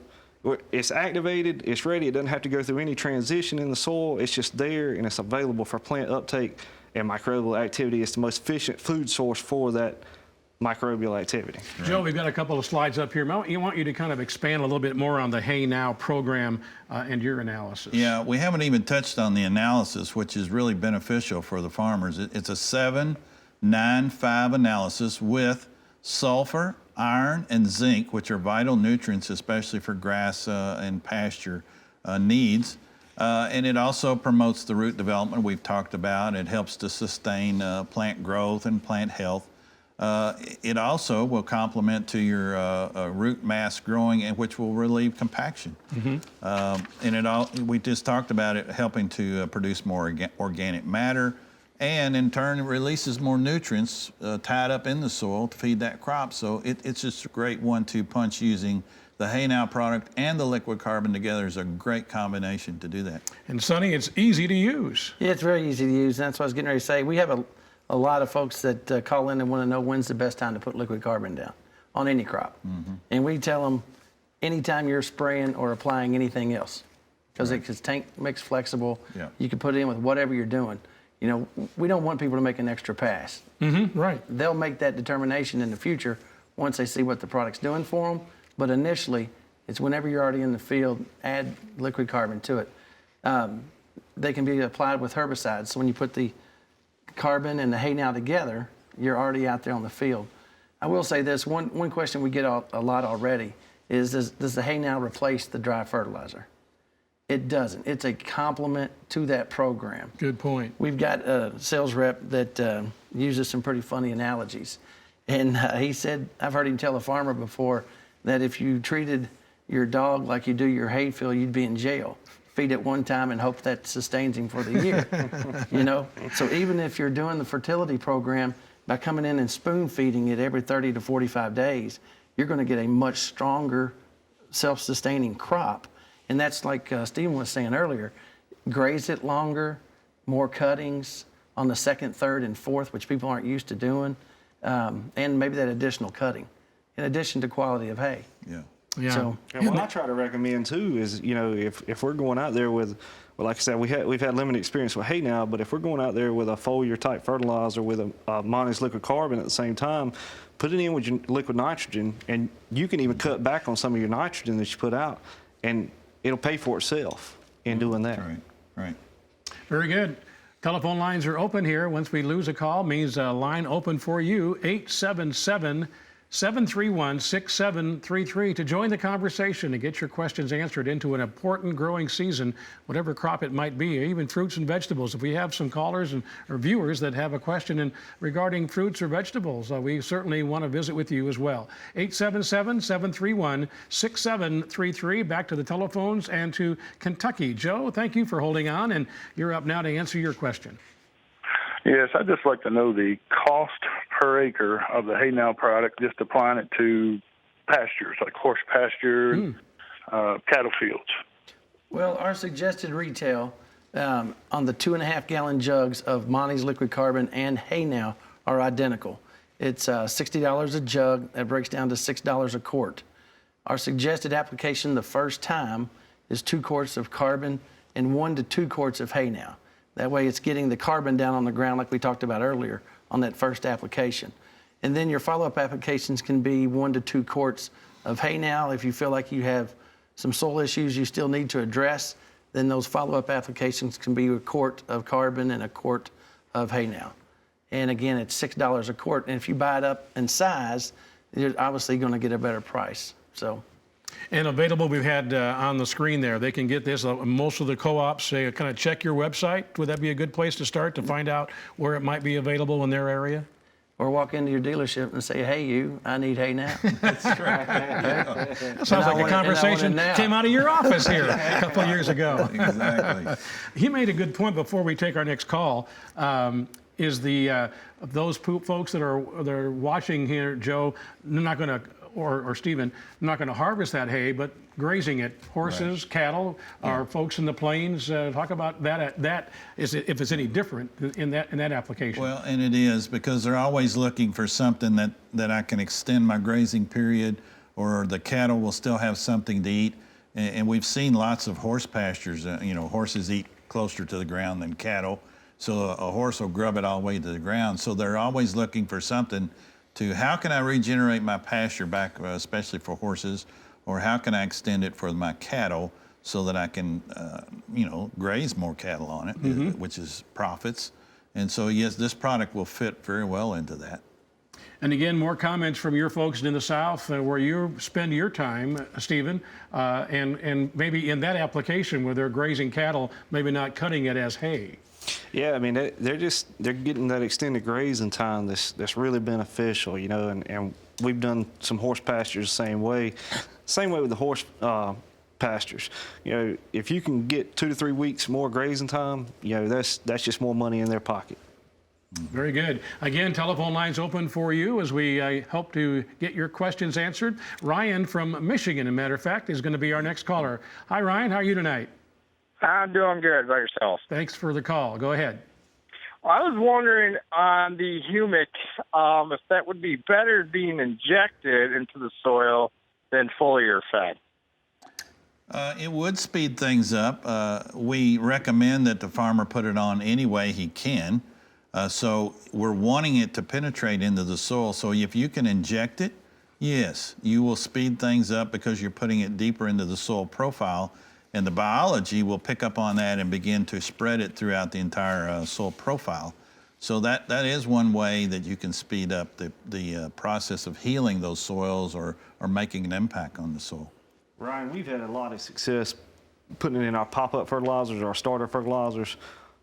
Speaker 3: it's activated, it's ready, it doesn't have to go through any transition in the soil, it's just there and it's available for plant uptake, and microbial activity is the most efficient food source for that microbial activity.
Speaker 1: Joe, we've got a couple of slides up here. I want you to kind of expand a little bit more on the Hay Now program and your analysis.
Speaker 2: Yeah, we haven't even touched on the analysis, which is really beneficial for the farmers. It's a 7-9-5 analysis with sulfur, iron, and zinc, which are vital nutrients, especially for grass and pasture needs. And it also promotes the root development we've talked about. It helps to sustain plant growth and plant health. It also will complement to your root mass growing, which will relieve compaction. And we just talked about it helping to produce more organic matter, and in turn it releases more nutrients tied up in the soil to feed that crop. So it's just a great 1-2 punch. Using the Hay Now product and the liquid carbon together is a great combination to do that.
Speaker 1: And Sonny, it's easy to use.
Speaker 4: Yeah, it's very easy to use. That's what I was getting ready to say. We have a lot of folks that call in and want to know when's the best time to put liquid carbon down on any crop. And we tell them anytime you're spraying or applying anything else, because it's tank mix flexible. You can put it in with whatever you're doing. We don't want people to make an extra pass.
Speaker 1: Right.
Speaker 4: They'll make that determination in the future once they see what the product's doing for them. But initially, it's whenever you're already in the field, add liquid carbon to it. They can be applied with herbicides. So when you put the carbon and the Hay Now together, you're already out there on the field. I will say this, one question we get a lot already is, does the Hay Now replace the dry fertilizer? It doesn't. It's a complement to that program.
Speaker 1: Good point.
Speaker 4: We've got a sales rep that uses some pretty funny analogies. And he said, I've heard him tell a farmer before that if you treated your dog like you do your hay field, you'd be in jail. Feed it one time and hope that sustains him for the year. So even if you're doing the fertility program, by coming in and spoon feeding it every 30 to 45 days, you're going to get a much stronger self-sustaining crop. And that's like Stephen was saying earlier, graze it longer, more cuttings on the second, third, and fourth, which people aren't used to doing, and maybe that additional cutting, in addition to quality of hay.
Speaker 1: Yeah.
Speaker 4: So,
Speaker 3: and what I try to recommend too is, if we're going out there with, well, like I said, we've had limited experience with Hay Now, but if we're going out there with a foliar type fertilizer with a Monty's liquid carbon at the same time, put it in with your liquid nitrogen, and you can even cut back on some of your nitrogen that you put out, and it'll pay for itself in doing that.
Speaker 2: Right.
Speaker 1: Very good. Telephone lines are open here. Once we lose a call, means a line open for you, 877 731-6733 to join the conversation and get your questions answered into an important growing season, whatever crop it might be, even fruits and vegetables. If we have some callers or viewers that have a question regarding fruits or vegetables, we certainly want to visit with you as well. 877-731-6733. Back to the telephones and to Kentucky. Joe, thank you for holding on, and you're up now to answer your question.
Speaker 13: Yes, I'd just like to know the cost per acre of the Hay Now product, just applying it to pastures, like horse pasture, cattle fields.
Speaker 4: Well, our suggested retail on the 2.5 gallon jugs of Monty's liquid carbon and Hay Now are identical. It's $60 a jug. That breaks down to $6 a quart. Our suggested application the first time is 2 quarts of carbon and 1 to 2 quarts of Hay Now. That way it's getting the carbon down on the ground like we talked about earlier on that first application. And then your follow-up applications can be 1 to 2 quarts of Hay Now. If you feel like you have some soil issues you still need to address, then those follow-up applications can be a quart of carbon and a quart of Hay Now. And again, it's $6 a quart. And if you buy it up in size, you're obviously going to get a better price. So.
Speaker 1: And available, we've had on the screen there, they can get this. Most of the co-ops kind of check your website. Would that be a good place to start to find out where it might be available in their area?
Speaker 4: Or walk into your dealership and say, hey, I need Hay Now.
Speaker 1: That's right. That sounds like a conversation came out of your office here a couple of years ago.
Speaker 2: Exactly.
Speaker 1: He made a good point before we take our next call. Is those folks that are watching here, Joe, not going to, or Stephen, not going to harvest that hay, but grazing it. Horses, right. Cattle, or folks in the plains. Talk about that. Is it, if it's any different in that application?
Speaker 2: Well, and it is, because they're always looking for something that I can extend my grazing period, or the cattle will still have something to eat. And we've seen lots of horse pastures. Horses eat closer to the ground than cattle, so a horse will grub it all the way to the ground. So they're always looking for something to, how can I regenerate my pasture back, especially for horses, or how can I extend it for my cattle so that I can, graze more cattle on it, which is profits. And so, yes, this product will fit very well into that.
Speaker 1: And again, more comments from your folks in the South where you spend your time, Stephen, and maybe in that application where they're grazing cattle, maybe not cutting it as hay.
Speaker 3: Yeah, I mean, they're getting that extended grazing time that's really beneficial, and we've done some horse pastures the same way with the horse pastures. If you can get 2 to 3 weeks more grazing time, that's just more money in their pocket.
Speaker 1: Very good. Again, telephone lines open for you as we hope to get your questions answered. Ryan from Michigan, as a matter of fact, is going to be our next caller. Hi, Ryan. How are you tonight?
Speaker 10: I'm doing good. By yourself?
Speaker 1: Thanks for the call. Go ahead.
Speaker 10: Well, I was wondering on the Humic, if that would be better being injected into the soil than foliar fed.
Speaker 2: It would speed things up. We recommend that the farmer put it on any way he can. So we're wanting it to penetrate into the soil. So if you can inject it, yes, you will speed things up because you're putting it deeper into the soil profile. And the biology will pick up on that and begin to spread it throughout the entire soil profile. So that is one way that you can speed up the process of healing those soils or making an impact on the soil.
Speaker 3: Ryan, we've had a lot of success putting it in our pop-up fertilizers, our starter fertilizers.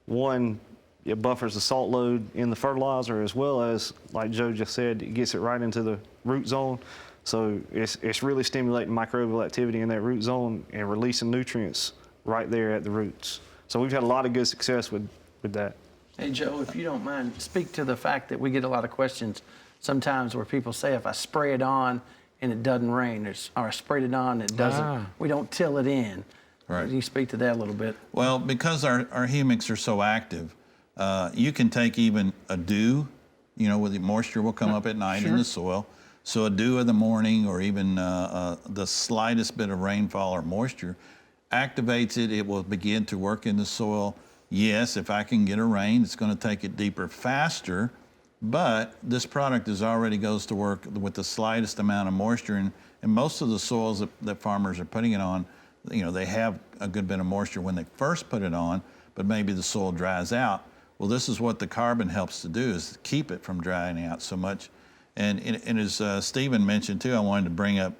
Speaker 3: One, it buffers the salt load in the fertilizer, as well as, like Joe just said, it gets it right into the root zone. So it's really stimulating microbial activity in that root zone and releasing nutrients right there at the roots. So we've had a lot of good success with that.
Speaker 4: Hey, Joe, if you don't mind, speak to the fact that we get a lot of questions sometimes where people say, if I spray it on and it doesn't rain, or I sprayed it on and it doesn't, we don't till it in.
Speaker 2: Right.
Speaker 4: Can you speak to that a little bit?
Speaker 2: Well, because our humics are so active, you can take even a dew, where the moisture will come up at night in the soil. So a dew in the morning, or even the slightest bit of rainfall or moisture activates it. It will begin to work in the soil. Yes, if I can get a rain, it's going to take it deeper faster. But this product already goes to work with the slightest amount of moisture. And most of the soils that farmers are putting it on, they have a good bit of moisture when they first put it on, but maybe the soil dries out. Well, this is what the carbon helps to do, is keep it from drying out so much. And as Stephen mentioned too, I wanted to bring up,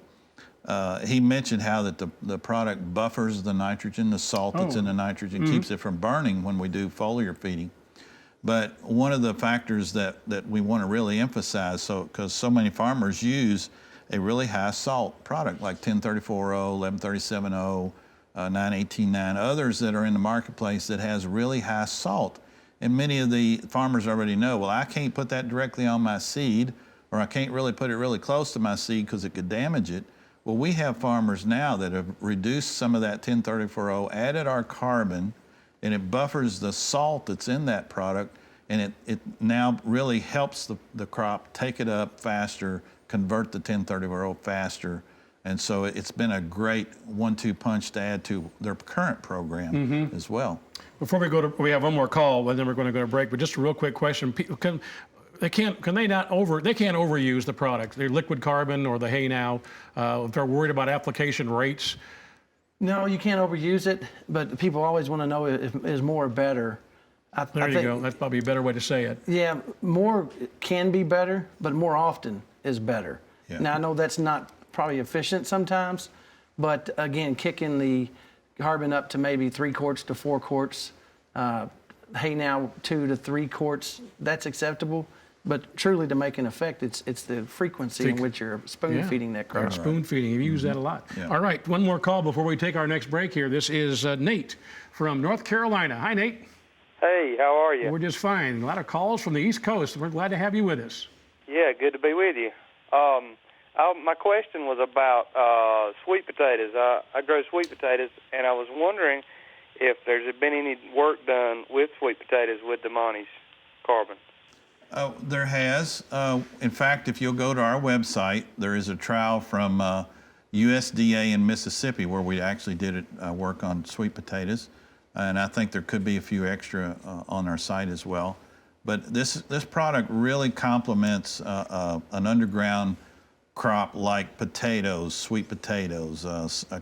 Speaker 2: he mentioned how that the product buffers the nitrogen, the salt that's in the nitrogen, keeps it from burning when we do foliar feeding. But one of the factors that we want to really emphasize, because so many farmers use a really high salt product like 1034-0, 1137-0, 918-9, others that are in the marketplace that has really high salt. And many of the farmers already know, well, I can't put that directly on my seed, or I can't really put it really close to my seed because it could damage it. Well, we have farmers now that have reduced some of that 1034-0, added our carbon, and it buffers the salt that's in that product, and it now really helps the crop take it up faster, convert the 1034-0 faster. And so it's been a great 1-2 punch to add to their current program as well.
Speaker 1: Before we go we have one more call, and then we're going to go to break. But just a real quick question: they can't overuse the product, the liquid carbon or the Hay Now, if they're worried about application rates?
Speaker 4: No, you can't overuse it, but people always want to know if is more or better.
Speaker 1: There you go. That's probably a better way to say it.
Speaker 4: Yeah, more can be better, but more often is better.
Speaker 2: Yeah.
Speaker 4: Now, I know that's not probably efficient sometimes, but again, kicking the carbon up to maybe 3 quarts to 4 quarts, Hay Now 2 to 3 quarts, that's acceptable. But truly, to make an effect, it's the frequency in which you're spoon feeding that crop.
Speaker 1: Spoon feeding. You use that a lot.
Speaker 2: Yeah.
Speaker 1: All right, one more call before we take our next break here. This is Nate from North Carolina. Hi, Nate.
Speaker 14: Hey, how are you?
Speaker 1: We're just fine. A lot of calls from the East Coast. We're glad to have you with us.
Speaker 14: Yeah, good to be with you. My question was about sweet potatoes. I grow sweet potatoes, and I was wondering if there's been any work done with sweet potatoes with the Monty's carbon.
Speaker 2: There has. In fact, if you'll go to our website, there is a trial from USDA in Mississippi where we actually did work on sweet potatoes. And I think there could be a few extra on our site as well. But this product really complements an underground crop like potatoes, sweet potatoes,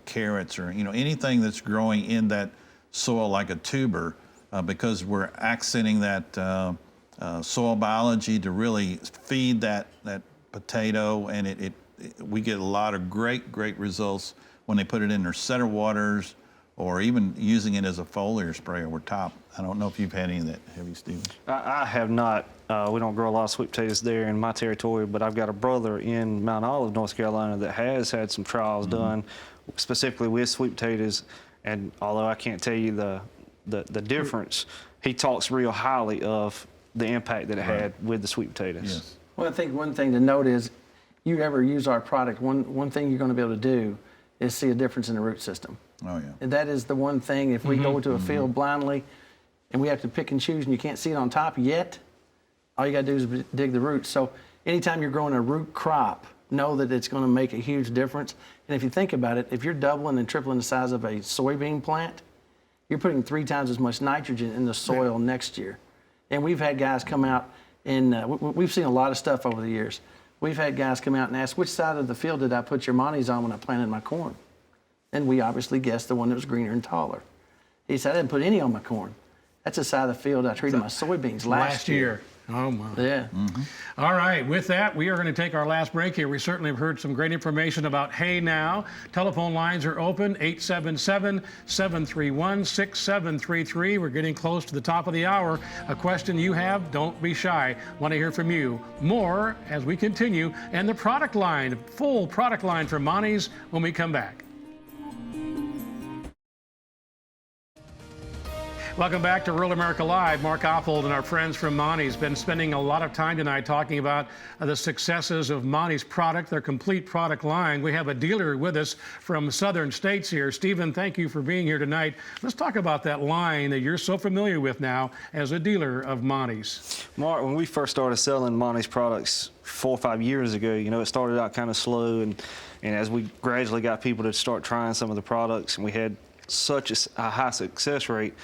Speaker 2: carrots, or anything that's growing in that soil like a tuber, because we're accenting that soil biology to really feed that potato, and we get a lot of great results when they put it in their setter waters, or even using it as a foliar spray over top. I don't know if you've had any of that, have you, Stephen?
Speaker 3: I have not. We don't grow a lot of sweet potatoes there in my territory, but I've got a brother in Mount Olive, North Carolina, that has had some trials done specifically with sweet potatoes. And although I can't tell you the difference, he talks real highly of the impact that it had with the sweet potatoes.
Speaker 2: Yes.
Speaker 4: Well, I think one thing to note is, you ever use our product, one thing you're going to be able to do is see a difference in the root system.
Speaker 2: Oh, yeah.
Speaker 4: And that is the one thing, if we go to a field blindly and we have to pick and choose and you can't see it on top yet, all you got to do is dig the roots. So anytime you're growing a root crop, know that it's going to make a huge difference. And if you think about it, if you're doubling and tripling the size of a soybean plant, you're putting 3 times as much nitrogen in the soil next year. And we've had guys come out, and we've seen a lot of stuff over the years. We've had guys come out and ask, which side of the field did I put your Monty's on when I planted my corn? And we obviously guessed the one that was greener and taller. He said, I didn't put any on my corn. That's the side of the field I treated my soybeans last year.
Speaker 1: Oh, my.
Speaker 4: Yeah.
Speaker 1: All right, with that, we are going to take our last break here. We certainly have heard some great information about Hay Now. Telephone lines are open, 877-731-6733. We're getting close to the top of the hour. A question you have, don't be shy. Want to hear from you. More as we continue, and the product line, full product line for Monty's when we come back. Welcome back to Rural America Live. Mark Oppold and our friends from Monty's been spending a lot of time tonight talking about the successes of Monty's product, their complete product line. We have a dealer with us from southern states here. Stephen, thank you for being here tonight. Let's talk about that line that you're so familiar with now as a dealer of Monty's.
Speaker 3: Mark, when we first started selling Monty's products 4 or 5 years ago, it started out kind of slow, and as we gradually got people to start trying some of the products, and we had such a high success rate,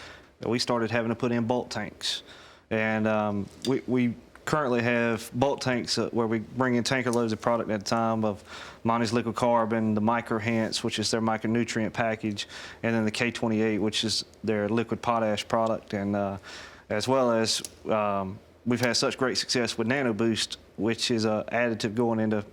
Speaker 3: we started having to put in bulk tanks. And we currently have bulk tanks where we bring in tanker loads of product at a time of Monty's liquid carbon, the microhents, which is their micronutrient package, and then the K28, which is their liquid potash product. And as well as we've had such great success with Nano Boost, which is an additive going into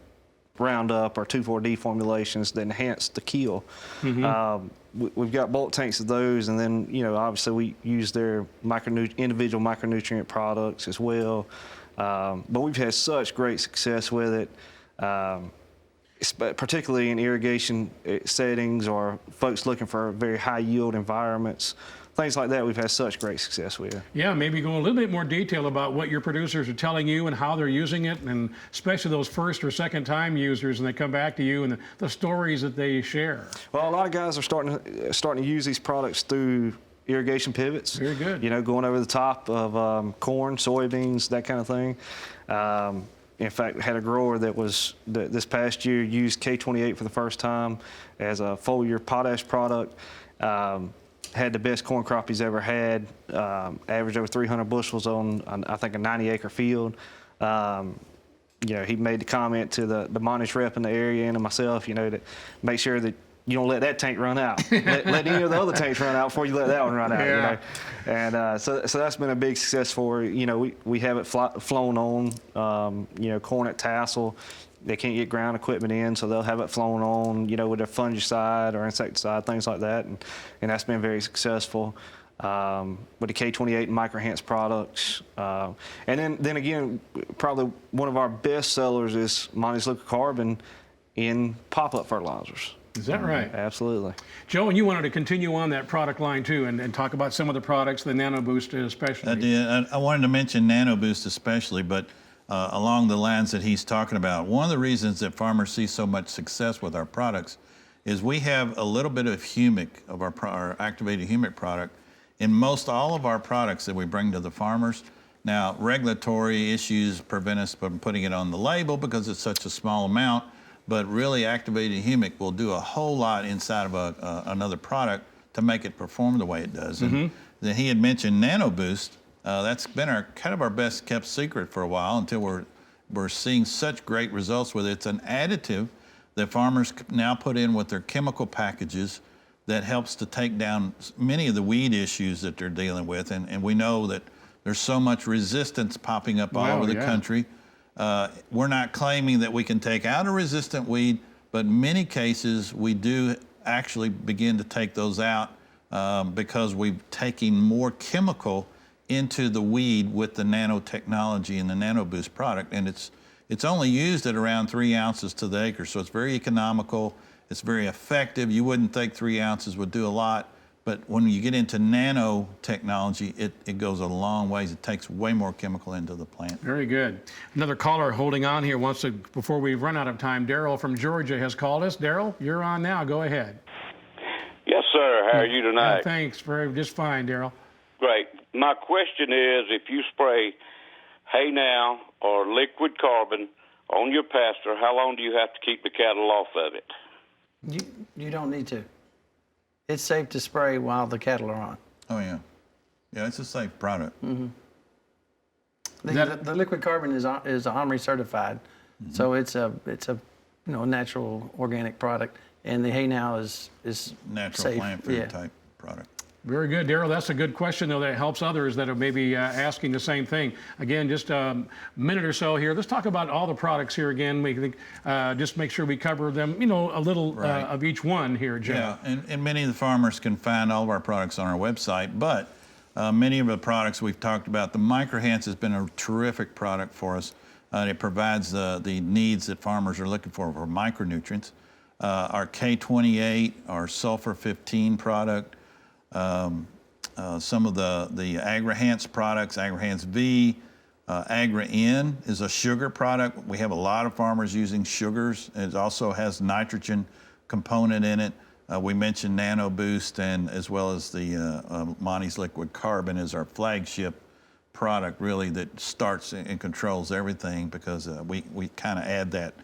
Speaker 3: Roundup or 2,4-D formulations that enhance the kill. We've got bulk tanks of those, and then obviously we use their individual micronutrient products as well. But we've had such great success with it, particularly in irrigation settings or folks looking for very high yield environments. Things like that we've had such great success with.
Speaker 1: Yeah, maybe go a little bit more detail about what your producers are telling you and how they're using it, and especially those first or second time users, and they come back to you and the stories that they share.
Speaker 3: Well, a lot of guys are starting to use these products through irrigation pivots.
Speaker 1: Very good.
Speaker 3: Going over the top of corn, soybeans, that kind of thing. In fact, had a grower that this past year used K28 for the first time as a foliar potash product. Had the best corn crop he's ever had, averaged over 300 bushels on I think a 90-acre field. He made the comment to the Monty's rep in the area and to myself, to make sure that you don't let that tank run out. let any of the other tanks run out before you let that one run out.
Speaker 1: Yeah.
Speaker 3: And so that's been a big success for we have it flown on. Corn at tassel. They can't get ground equipment in, so they'll have it flown on, with their fungicide or insecticide, things like that, and that's been very successful with the K28 and Microhance products. And then again, probably one of our best sellers is Monty's Liquid Carbon in pop-up fertilizers.
Speaker 1: Is that right?
Speaker 3: Absolutely.
Speaker 1: Joe, and you wanted to continue on that product line too, and talk about some of the products, the Nano Boost especially.
Speaker 2: I did. I wanted to mention Nano Boost especially, but along the lines that he's talking about, one of the reasons that farmers see so much success with our products is we have a little bit of humic, of our activated humic product, in most all of our products that we bring to the farmers. Now, regulatory issues prevent us from putting it on the label because it's such a small amount, but really activated humic will do a whole lot inside of another product to make it perform the way it does. And then he had mentioned Nano Boost. That's been kind of our best kept secret for a while until we're seeing such great results with it. It's an additive that farmers now put in with their chemical packages that helps to take down many of the weed issues that they're dealing with. And we know that there's so much resistance popping up all over the country. We're not claiming that we can take out a resistant weed, but in many cases we do actually begin to take those out because we've taken more chemical into the weed with the nanotechnology and the Nano Boost product, and it's only used at around 3 ounces to the acre, so it's very economical, it's very effective. You wouldn't think 3 ounces would do a lot, but when you get into nanotechnology, it goes a long ways. It takes way more chemical into the plant.
Speaker 1: Very good. Another caller holding on here wants to, before we run out of time, Daryl from Georgia has called us. Daryl, you're on now. Go ahead.
Speaker 15: Yes, sir. How are you tonight?
Speaker 1: Thanks. Just fine, Daryl.
Speaker 15: Great. My question is, if you spray Hay Now or liquid carbon on your pasture, how long do you have to keep the cattle off of it?
Speaker 4: You don't need to. It's safe to spray while the cattle are on.
Speaker 2: Oh, yeah. Yeah, it's a safe product.
Speaker 4: The liquid carbon is OMRI certified, so it's a natural organic product, and the Hay Now is
Speaker 2: natural
Speaker 4: safe.
Speaker 2: plant food type product.
Speaker 1: Very good, Daryl. That's a good question, though, that helps others that are maybe asking the same thing. Again, just a minute or so here. Let's talk about all the products here again. We think just make sure we cover them, a little of each one here, Joe.
Speaker 2: Yeah, and many of the farmers can find all of our products on our website, but many of the products we've talked about, the Microhance has been a terrific product for us. It provides the needs that farmers are looking for micronutrients. Our K28, our Sulfur 15 product, some of the Agrihance products, Agrihance V, Agri-N is a sugar product. We have a lot of farmers using sugars. It also has nitrogen component in it. We mentioned Nano Boost, and as well as the Monty's Liquid Carbon is our flagship product, really, that starts and controls everything, because we kind of add that,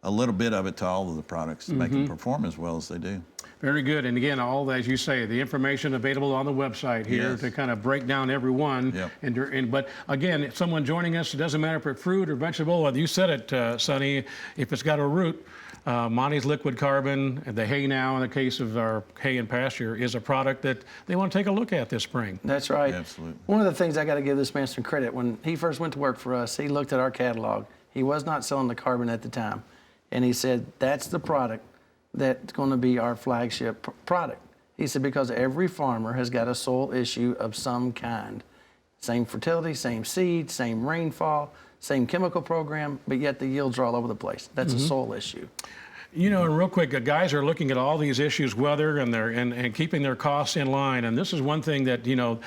Speaker 2: a little bit of it to all of the products to make them perform as well as they do.
Speaker 1: Very good. And again, all, as you say, the information available on the website here to kind of break down every one. But again, if someone joining us, it doesn't matter if it's fruit or vegetable. You said it, Sonny, if it's got a root, Monty's Liquid Carbon, the Hay Now, in the case of our hay and pasture, is a product that they want to take a look at this spring.
Speaker 4: That's right.
Speaker 2: Absolutely.
Speaker 4: One of the things I got to give this man some credit, when he first went to work for us, he looked at our catalog He was not selling the carbon at the time. And he said, that's the product that's going to be our flagship product. He said, because every farmer has got a soil issue of some kind. Same fertility, same seed, same rainfall, same chemical program, but yet the yields are all over the place. That's a soil issue.
Speaker 1: You know, and real quick, guys are looking at all these issues, weather and keeping their costs in line. And this is one thing that, you know,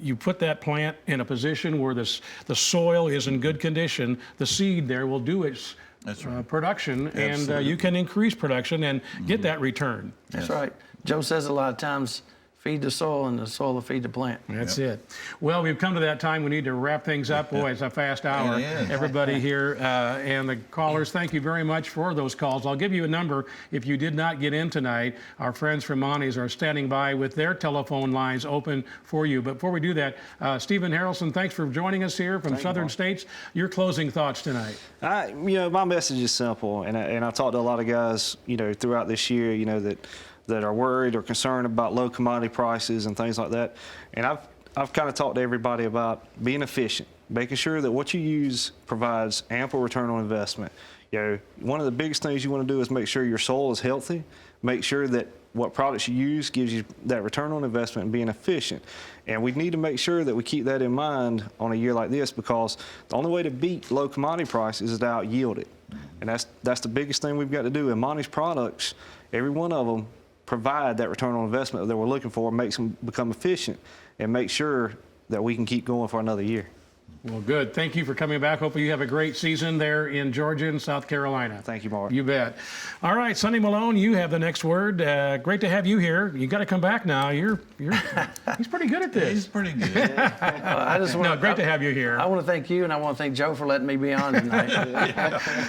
Speaker 1: you put that plant in a position where the soil is in good condition, the seed there will do its production, and you can increase production and get that return.
Speaker 4: That's right. Joe says a lot of times, feed the soil and the soil will feed the plant.
Speaker 1: That's it. Well, we've come to that time. We need to wrap things up. Boy, it's a fast hour. Everybody here and the callers, thank you very much for those calls. I'll give you a number if you did not get in tonight. Our friends from Monty's are standing by with their telephone lines open for you. But before we do that, Stephen Harrelson, thanks for joining us here from Southern States. Your closing thoughts tonight.
Speaker 3: You know, my message is simple, and I talked to a lot of guys, you know, throughout this year, you know, that are worried or concerned about low commodity prices and things like that. And I've kind of talked to everybody about being efficient, making sure that what you use provides ample return on investment. You know, one of the biggest things you want to do is make sure your soil is healthy, make sure that what products you use gives you that return on investment and being efficient. And we need to make sure that we keep that in mind on a year like this, because the only way to beat low commodity prices is to out yield it. And that's the biggest thing we've got to do. And Monty's products, every one of them, provide that return on investment that we're looking for, makes them become efficient, and make sure that we can keep going for another year.
Speaker 1: Well, good. Thank you for coming back. Hopefully you have a great season there in Georgia and South Carolina.
Speaker 3: Thank you, Mark.
Speaker 1: You bet. All right, Sonny Malone, you have the next word. Great to have you here. You got to come back now. He's pretty good at this.
Speaker 2: He's pretty good.
Speaker 1: Great to have you here.
Speaker 4: I want to thank you, and I want to thank Joe for letting me be on tonight.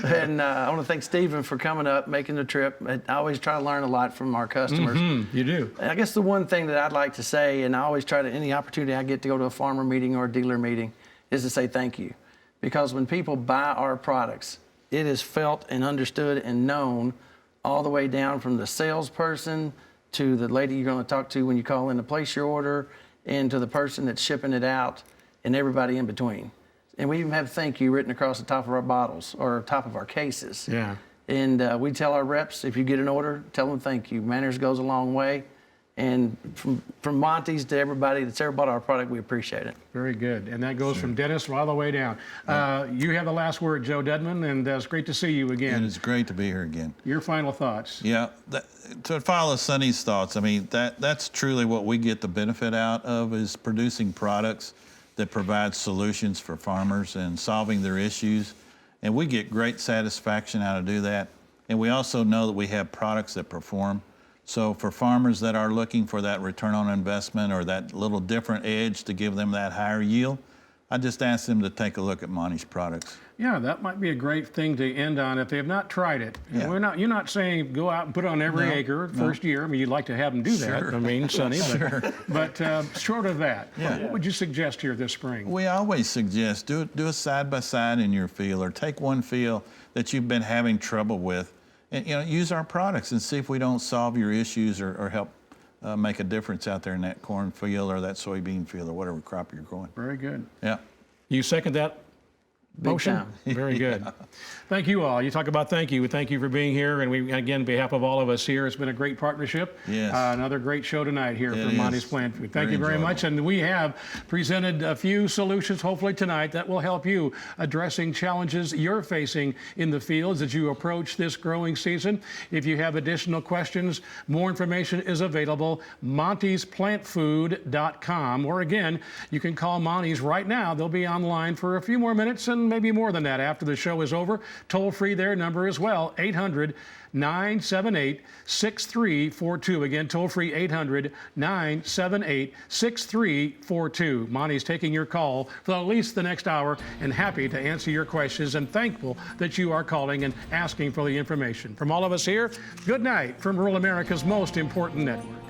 Speaker 4: And I want to thank Stephen for coming up, making the trip. I always try to learn a lot from our customers.
Speaker 1: You do.
Speaker 4: And I guess the one thing that I'd like to say, and I always try to, any opportunity I get to go to a farmer meeting or a dealer meeting, is to say thank you. Because when people buy our products, it is felt and understood and known all the way down from the salesperson to the lady you're going to talk to when you call in to place your order, and to the person that's shipping it out, and everybody in between. And we even have thank you written across the top of our bottles or top of our cases.
Speaker 1: Yeah.
Speaker 4: And we tell our reps, if you get an order, tell them thank you. Manners goes a long way. And from Monty's to everybody that's ever bought our product, we appreciate it.
Speaker 1: Very good. And that goes from Dennis all the way down. You have the last word, Joe Dedman, and it's great to see you again.
Speaker 2: It is great to be here again.
Speaker 1: Your final thoughts.
Speaker 2: Yeah, to follow Sonny's thoughts, I mean, that's truly what we get the benefit out of, is producing products that provide solutions for farmers and solving their issues. And we get great satisfaction out of do that. And we also know that we have products that perform. So for farmers that are looking for that return on investment or that little different edge to give them that higher yield, I just ask them to take a look at Monty's products.
Speaker 1: Yeah, that might be a great thing to end on if they have not tried it.
Speaker 2: Yeah.
Speaker 1: You're not saying go out and put it on every acre first year. I mean, you'd like to have them do that.
Speaker 2: Sure.
Speaker 1: I mean, Sonny, but
Speaker 2: Sure.
Speaker 1: short of that, what would you suggest here this spring?
Speaker 2: We always suggest do a side-by-side in your field, or take one field that you've been having trouble with, and use our products and see if we don't solve your issues or help make a difference out there in that corn field or that soybean field or whatever crop you're growing.
Speaker 1: Very good.
Speaker 2: Yeah.
Speaker 1: You second that motion? Very good. Thank you all. You talk about thank you. We thank you for being here. And we, again, on behalf of all of us here, it's been a great partnership.
Speaker 2: Yes.
Speaker 1: Another great show tonight here from Monty's Plant Food. Thank you very much. And we have presented a few solutions, hopefully tonight, that will help you addressing challenges you're facing in the fields as you approach this growing season. If you have additional questions, more information is available, montysplantfood.com. Or again, you can call Monty's right now. They'll be online for a few more minutes and maybe more than that after the show is over. Toll free their number as well, 800-978-6342. Again, toll free 800-978-6342. Monty's taking your call for at least the next hour and happy to answer your questions, and thankful that you are calling and asking for the information. From all of us here, good night from rural America's most important network.